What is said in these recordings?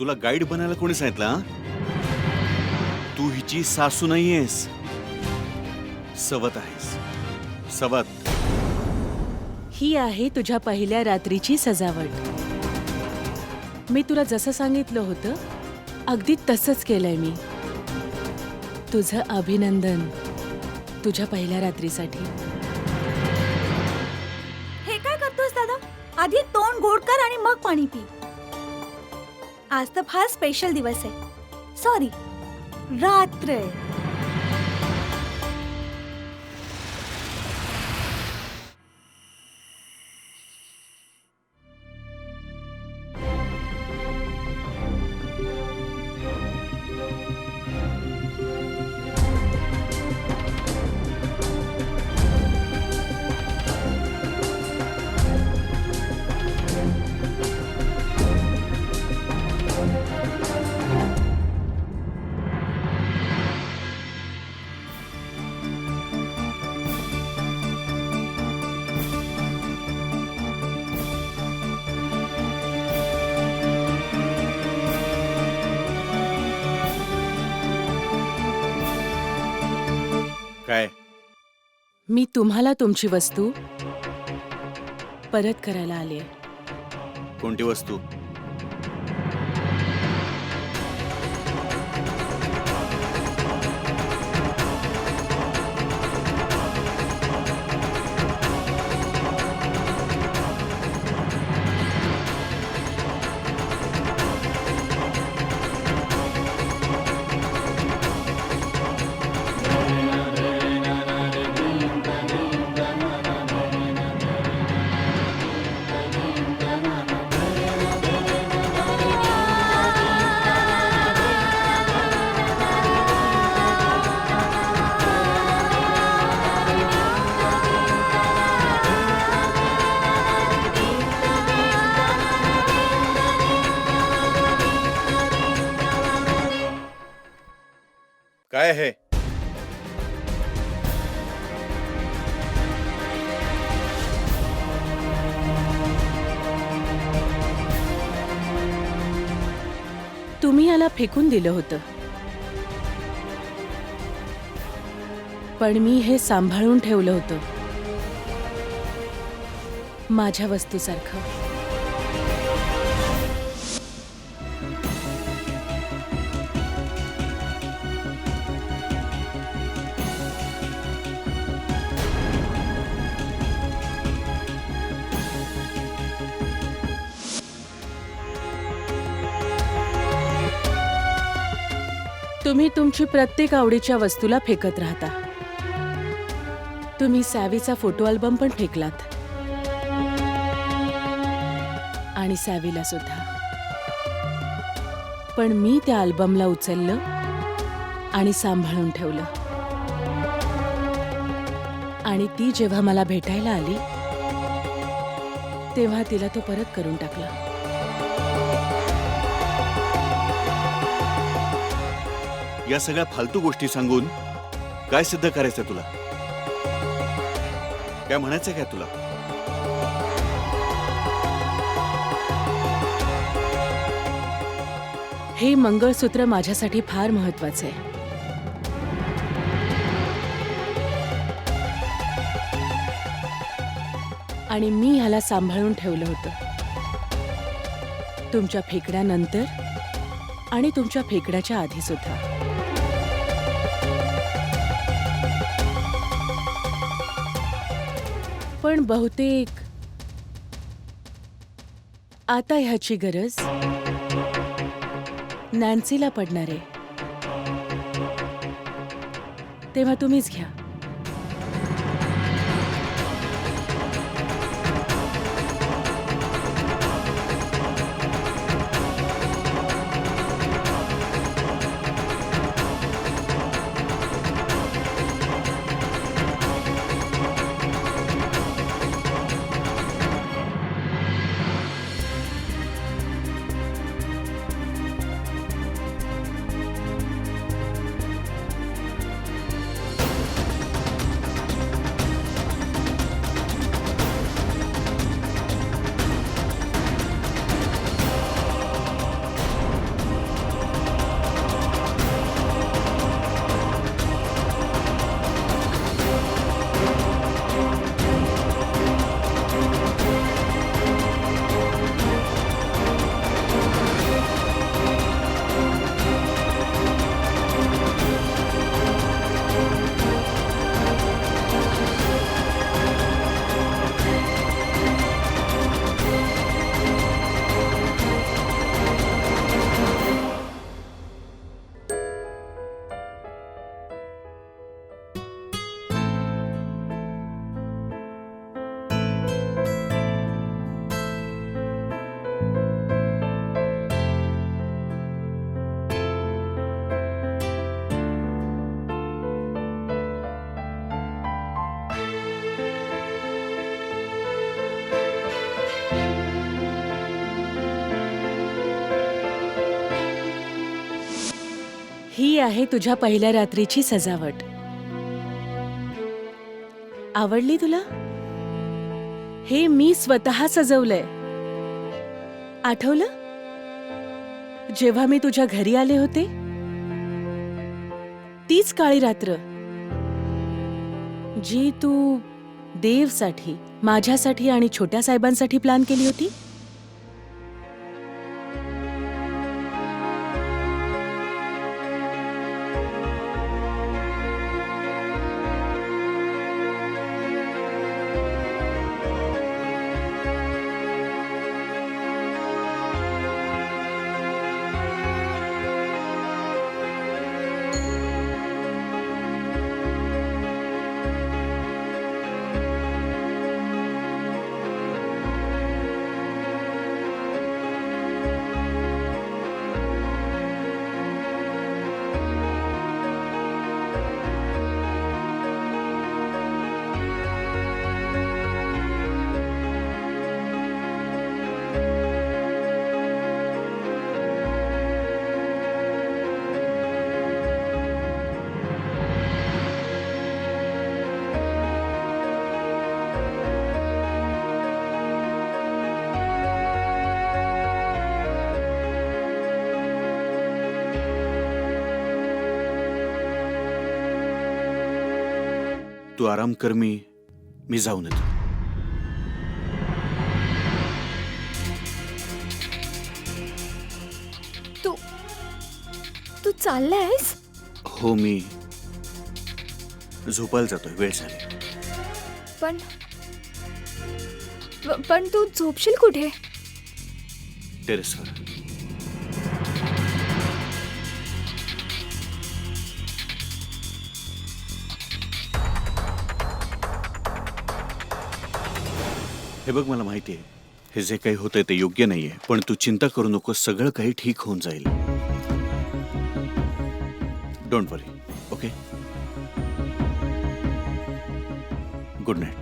तुला गाईड बनायला कोणी सांगितलं हा? तू हिची सासू नाहीयेस, सवत आहेस. सवत. ही आहे तुझ्या पहिल्या रात्रीची सजावट. मी तुला जसं सांगितलं होतं अगदी तसंच केलंय मी. तुझं अभिनंदन तुझ्या पहिल्या रात्रीसाठी. हे काय करतोस दादा? आधी तोंड गोड कर आणि मग पाणी पी. आज तर फार स्पेशल दिवस आहे. सॉरी, रात्र आहे. काय? मी तुम्हाला तुमची वस्तू परत करायला आलीय. कोणती वस्तू? काय आहे? तुम्ही याला फेकून दिलं होतं, पण मी हे सांभाळून ठेवलं होतं माझ्या वस्तूसारखं. तुम्ही तुमची प्रत्येक आवडीच्या वस्तूला फेकत राहता. तुम्ही सॅवीचा फोटो अल्बम पण फेकलात आणि सॅवीला सुद्धा. पण मी त्या अल्बमला उचललं आणि सांभाळून ठेवलं. आणि ती जेव्हा मला भेटायला आली तेव्हा तिला तो परत करून टाकला. या सगळ्या फालतू गोष्टी सांगून काय सिद्ध करायचं तुला? काय म्हणायचं काय तुला? हे मंगळसूत्र माझ्यासाठी फार महत्वाचं आहे. आणि मी ह्याला सांभाळून ठेवलं होतं तुमच्या फेकण्यानंतर आणि तुमच्या फेकण्याच्या आधी सुद्धा. पण बहुतेक आता ह्याची गरज नॅन्सीला पडणार आहे. तेव्हा तुम्हीच घ्या. ही आहे तुझ्या पहिल्या रात्रीची सजावट. आवडली तुला? हे मी स्वतः सजवलंय. आठवलं जेव्हा मी तुझ्या घरी आले होते? तीच काळी रात्र जी तू देवसाठी, माझ्यासाठी आणि छोट्या साहेबांसाठी प्लॅन केली होती. तू आराम कर, मी जाऊन येतो. तू चाललायस? हो, मी झोपायला जातोय. वेळ झाली. पण तू झोपशील कुठे? टेरेसवर. हे बघ, मला माहिती आहे हे जे काही होतंय ते योग्य नाहीये, पण तू चिंता करू नको. सगळं काही ठीक होऊन जाईल. Don't worry. Okay, good night.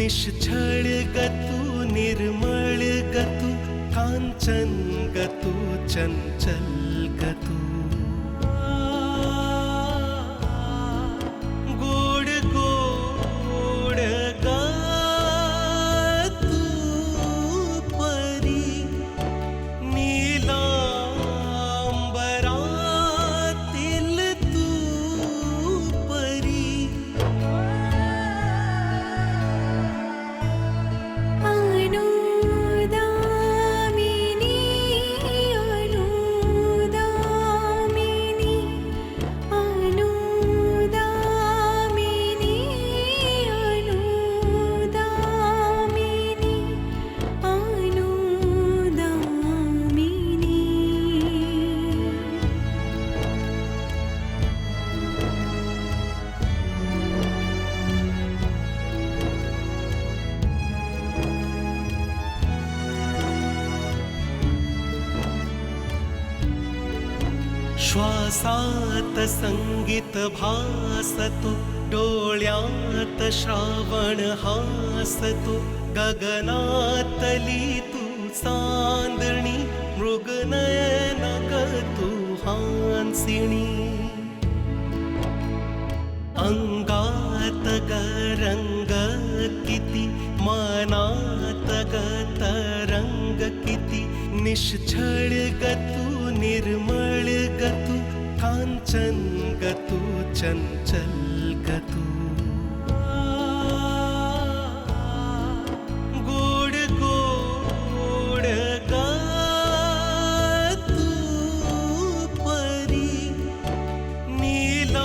निश्छळ गतु निर्मळ गतु कांचन गतु चंचल गतु गोड गोड गातु परी नीलांबरातील तू परी अनुदामिनी अनुदा श्वासात संगीत भासतो, डोळ्यात श्रावण हासतो, गगनातली तू चांदणी, मृगनयन ग तू हांसिणी. अंगात ग रंग किती, मनात ग तरंग किती, निश्चळ ग तू, निर्मळ ग तू, कांचन ग तू, चंचल ग तू. गोड गोड ग तू परी, नीलांबरातील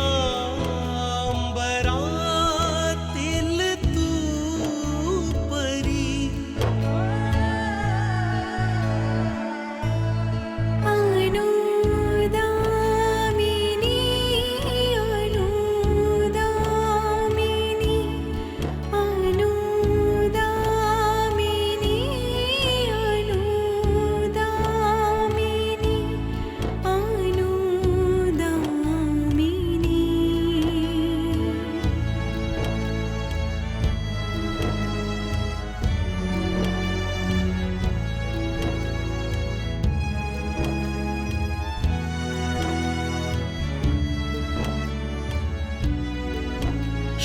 तू परी.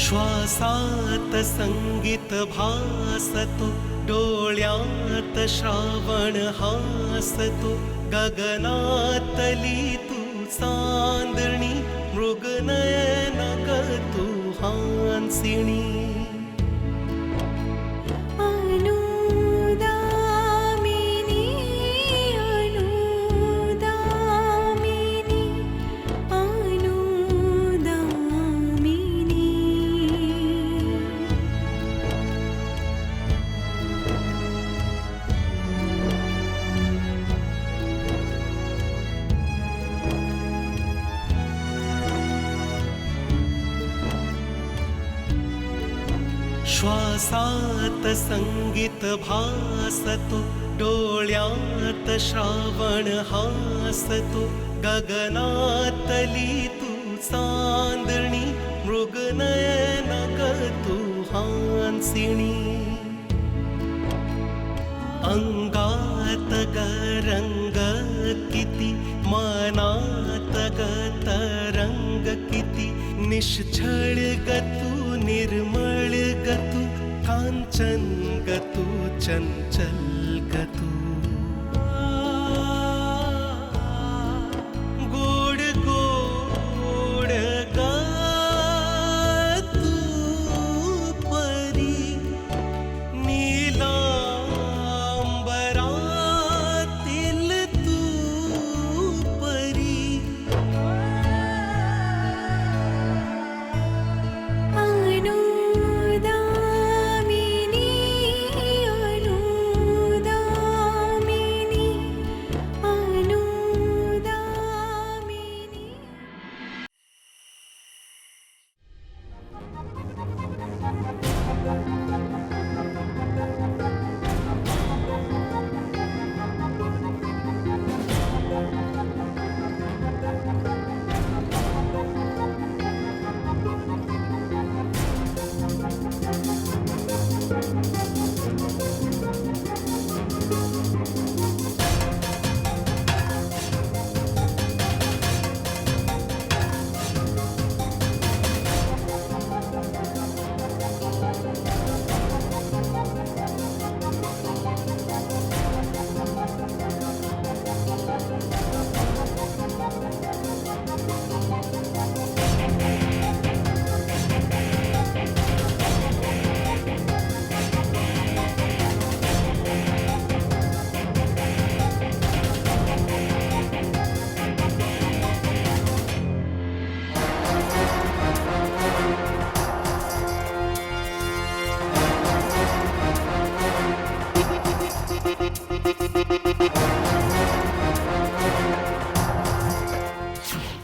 श्वासात संगीत भासतो, डोळ्यात श्रावण हासतो, गगनातली तू चांदणी, मृगनयन ग तू हांसिणी. श्वासात संगीत भासतो, डोळ्यात श्रावण हासतो, गगनातली तू चांदणी, मृगनयन ग तू हांसिणी. अंगात ग रंग किती, मनात ग तरंग किती, निश्चळ ग तू, निर्मळ ग तू, कांचन ग तू, चंचल ग तू. गोड गोड ग तू परी, नीलांबरातील तू परी.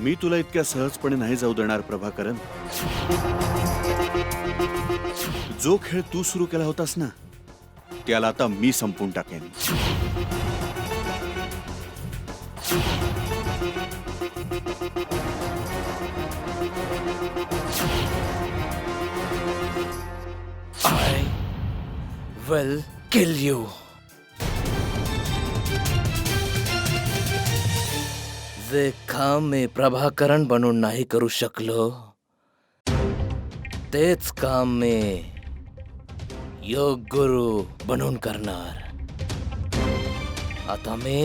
मी तुला इतक्या सहजपणे नाही जाऊ देणार प्रभाकरन. जो खेळ तू सुरू केला होतास ना, त्याला आता मी संपवून टाकेन. I will kill you. जे काम मी प्रभाकरण बनून नाही करू शकलो तेच काम मी योग गुरु बनून करणार. आता मी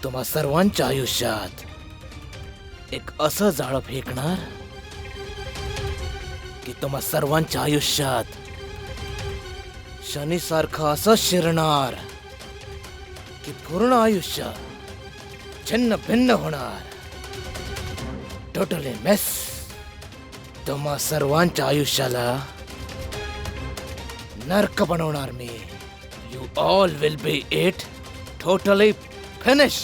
तुम्हा सर्वांच्या आयुष्यात एक असं जाळं फेकणार की तुम्हा सर्वांच्या आयुष्यात शनीसारखं असं शिरणार की पूर्ण आयुष्य छिन्न भिन्न होणार. Totally mess. तुम्हा सर्वांच्या आयुष्याला नरक बनवणार मी. You all will be it totally finish.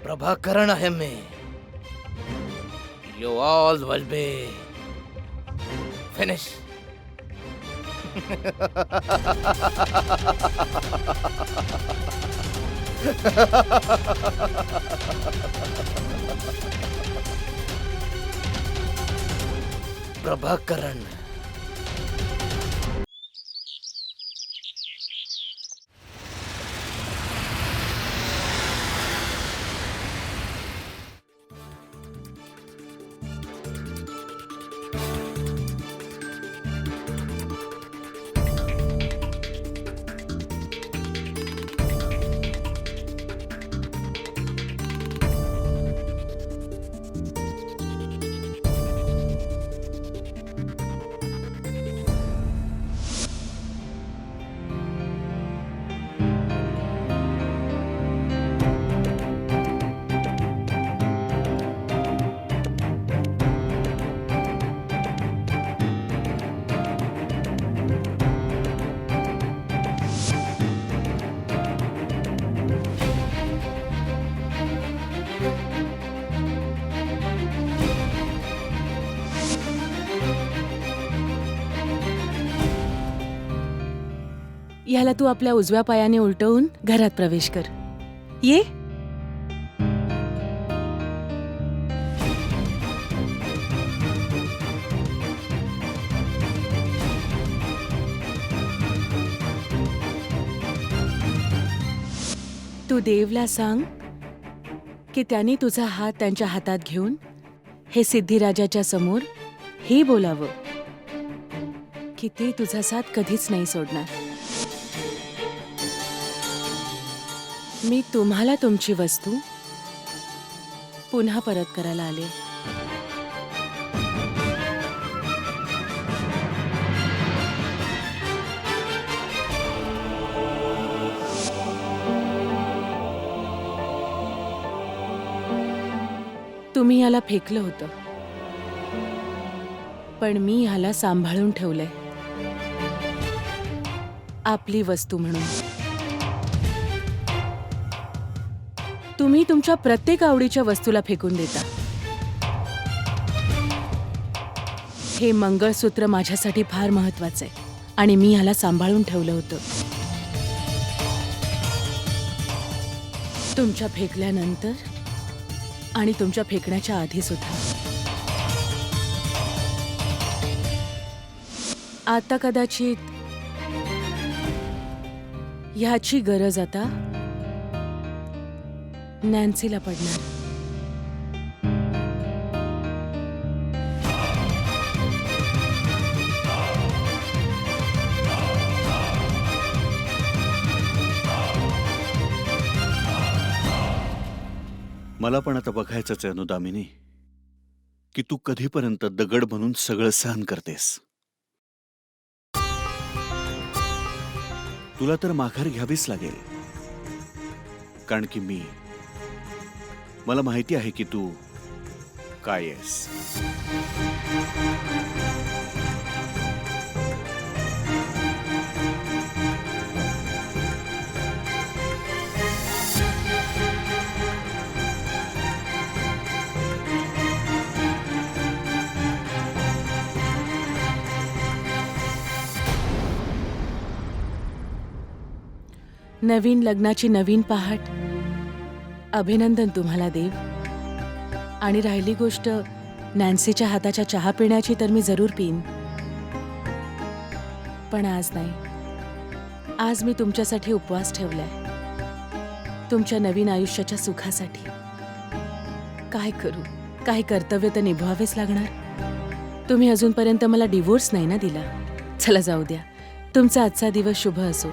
Prabhakaran आहे मी. You all will be finish. Prabhakaran. ह्याला तू आपल्या उजव्या पायाने उलटवून घरात प्रवेश कर. ये. तू देवला सांग की त्याने तुझा हात त्यांच्या हातात घेऊन हे सिद्धिराजाच्या समोर हे बोलावं की ते तुझा साथ कधीच नाही सोडणार. मी तुम्हाला तुमची वस्तू पुन्हा परत करायला आले. तुम्ही याला फेकलं होतं पण मी ह्याला सांभाळून ठेवलंय आपली वस्तू म्हणून. तुम्ही तुमच्या प्रत्येक आवडीच्या वस्तूला फेकून देता. हे मंगळसूत्र माझ्यासाठी फार महत्वाचं आहे आणि मी ह्याला सांभाळून ठेवलं होतं. तुमच्या फेकल्यानंतर आणि तुमच्या फेकण्याच्या आधी सुद्धा. आता कदाचित ह्याची गरज आता नॅन्सीला पडणार. मला पण आता बघायचंच आहे अनुदामिनी की तू कधीपर्यंत दगड बनून सगळं सहन करतेस. तुला तर माघार घ्यावीच लागेल कारण की मला माहिती आहे की तू काय आहेस. नवीन लग्नाची नवीन पहाट. अभिनंदन तुम्हाला देव. आणि राहिली गोष्ट नॅन्सीच्या हाताच्या चहा पिण्याची, तर मी जरूर पिईन. पण आज नाही. आज मी तुमच्यासाठी उपवास ठेवलाय, तुमच्या नवीन आयुष्याच्या सुखासाठी. काय करू, काही कर्तव्य तर निभवावेच लागणार. तुम्ही अजूनपर्यंत मला डिवोर्स नाही ना दिला. चला जाऊ द्या. तुमचा आजचा दिवस शुभ असो.